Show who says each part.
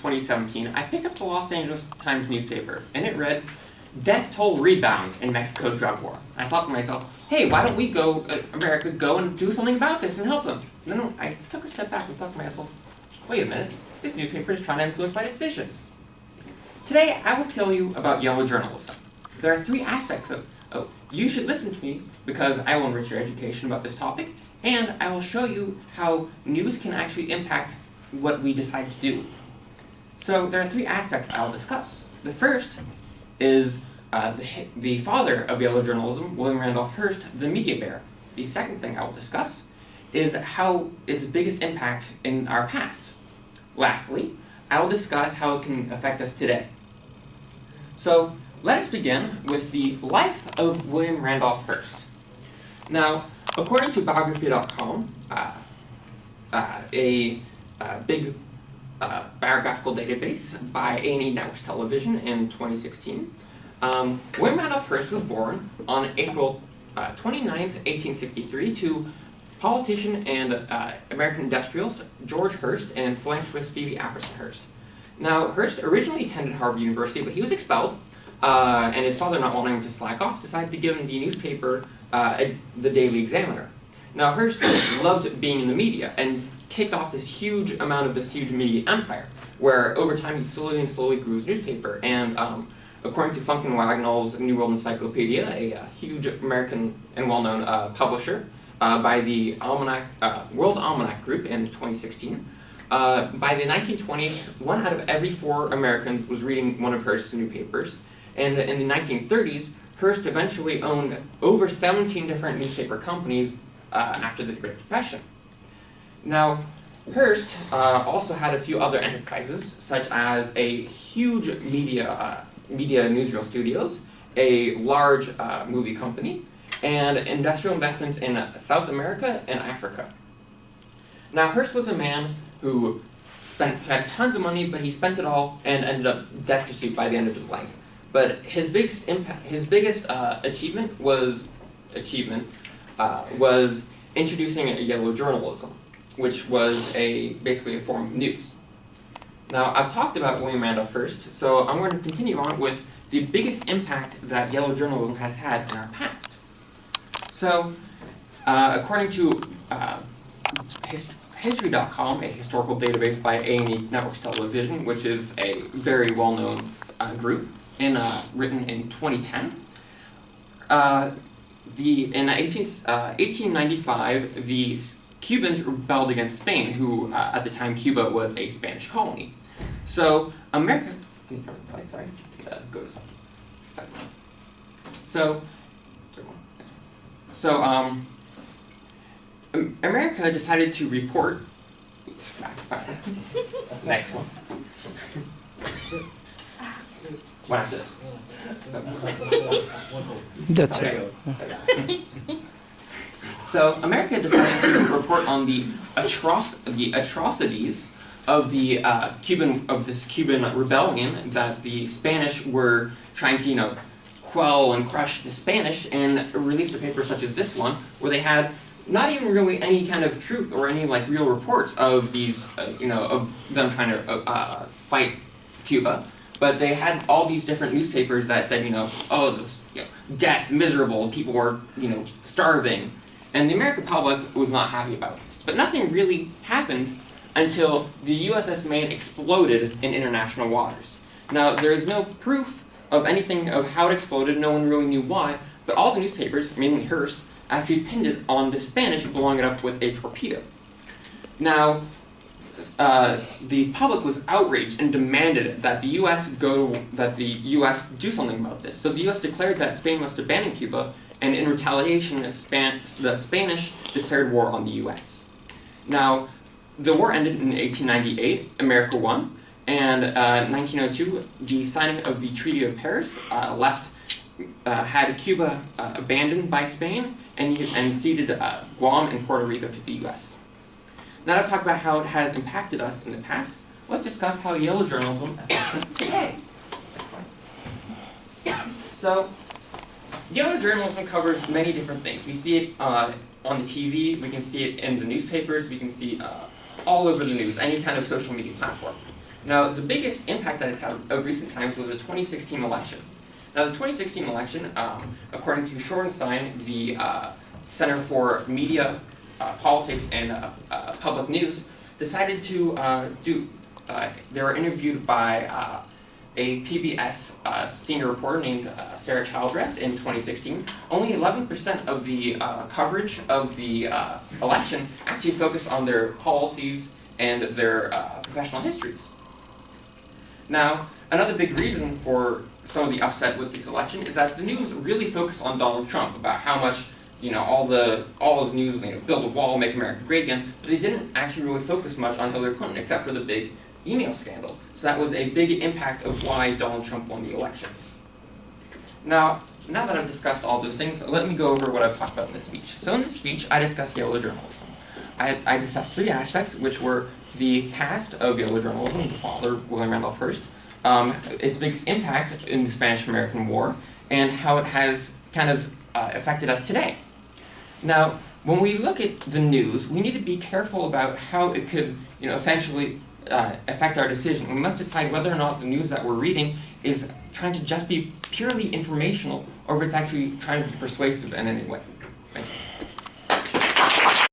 Speaker 1: 2017, I picked up the Los Angeles Times newspaper, and it read, "Death toll rebounds in Mexico drug war." And I thought to myself, hey, why don't we America, go and do something about this and help them? No, I took a step back and thought to myself, wait a minute, this newspaper is trying to influence my decisions. Today, I will tell you about yellow journalism. There are 3 aspects of you should listen to me because I will enrich your education about this topic, and I will show you how news can actually impact what we decide to do. So there are 3 aspects I'll discuss. The first is the father of yellow journalism, William Randolph Hearst, the media bear. The second thing I will discuss is how its biggest impact in our past. Lastly, I will discuss how it can affect us today. So let us begin with the life of William Randolph Hearst. Now, according to biography.com, a big biographical database by A&E Networks Television in 2016, William Randolph Hearst was born on April 29th, 1863 to politician and American industrialist George Hearst and philanthropist Phoebe Apperson Hearst. Now, Hearst originally attended Harvard University, but he was expelled, and his father, not wanting him to slack off, decided to give him the newspaper, the Daily Examiner. Now, Hearst loved being in the media and kicked off this huge media empire, where over time he slowly grew his newspaper. And according to Funk and Wagnall's New World Encyclopedia, a huge American and well-known publisher by the World Almanac Group in 2016, by the 1920s, 1 out of every 4 Americans was reading one of Hearst's newspapers. And in the 1930s, Hearst eventually owned over 17 different newspaper companies after the Great Depression. Now, Hearst also had a few other enterprises, such as a huge media newsreel studios, a large movie company, and industrial investments in South America and Africa. Now, Hearst was a man who had tons of money, but he spent it all and ended up destitute by the end of his life. But his biggest achievement was introducing yellow journalism, which was basically a form of news. Now, I've talked about William Randolph Hearst, so I'm going to continue on with the biggest impact that yellow journalism has had in our past. So, according to History.com, a historical database by A&E Networks Television, which is a very well-known group, written in 2010, in 1895, the Cubans rebelled against Spain, who at the time Cuba was a Spanish colony. So America, go to something. America decided to report. Next one. What after this?
Speaker 2: That's
Speaker 1: okay. So America decided to report on the atrocities of this Cuban rebellion that the Spanish were trying to, quell and crush the Spanish, and released a paper such as this one, where they had not even really any kind of truth or any real reports of these, of them trying to fight Cuba. But they had all these different newspapers that said, death, miserable, people were, starving. And the American public was not happy about this. But nothing really happened until the USS Maine exploded in international waters. Now, there is no proof of anything of how it exploded, no one really knew why, but all the newspapers, mainly Hearst, actually pinned it on the Spanish blowing it up with a torpedo. Now, the public was outraged and demanded that the U.S. do something about this. So the U.S. declared that Spain must abandon Cuba, and in retaliation, the Spanish declared war on the U.S. Now, the war ended in 1898. America won, and in 1902, the signing of the Treaty of Paris had Cuba abandoned by Spain and ceded Guam and Puerto Rico to the U.S. Now that I've talked about how it has impacted us in the past, let's discuss how yellow journalism affects us today. So, yellow journalism covers many different things. We see it on the TV, we can see it in the newspapers, we can see it all over the news, any kind of social media platform. Now, the biggest impact that it's had of recent times was the 2016 election. Now, the 2016 election, according to Shorenstein, the Center for Media, Politics, and Public News, decided to they were interviewed by a PBS senior reporter named Sarah Childress in 2016. Only 11% of the coverage of the election actually focused on their policies and their professional histories. Now, another big reason for some of the upset with this election is that the news really focused on Donald Trump, about how much, all his news, build a wall, make America great again, but they didn't actually really focus much on Hillary Clinton, except for the big email scandal. So that was a big impact of why Donald Trump won the election. Now that I've discussed all those things, let me go over what I've talked about in this speech. So in this speech, I discussed yellow journalism. I discussed three aspects, which were the past of yellow journalism, the father, William Randolph Hearst, its biggest impact in the Spanish-American War, and how it has kind of affected us today. Now, when we look at the news, we need to be careful about how it could, eventually affect our decision. We must decide whether or not the news that we're reading is trying to just be purely informational, or if it's actually trying to be persuasive in any way. Thank you.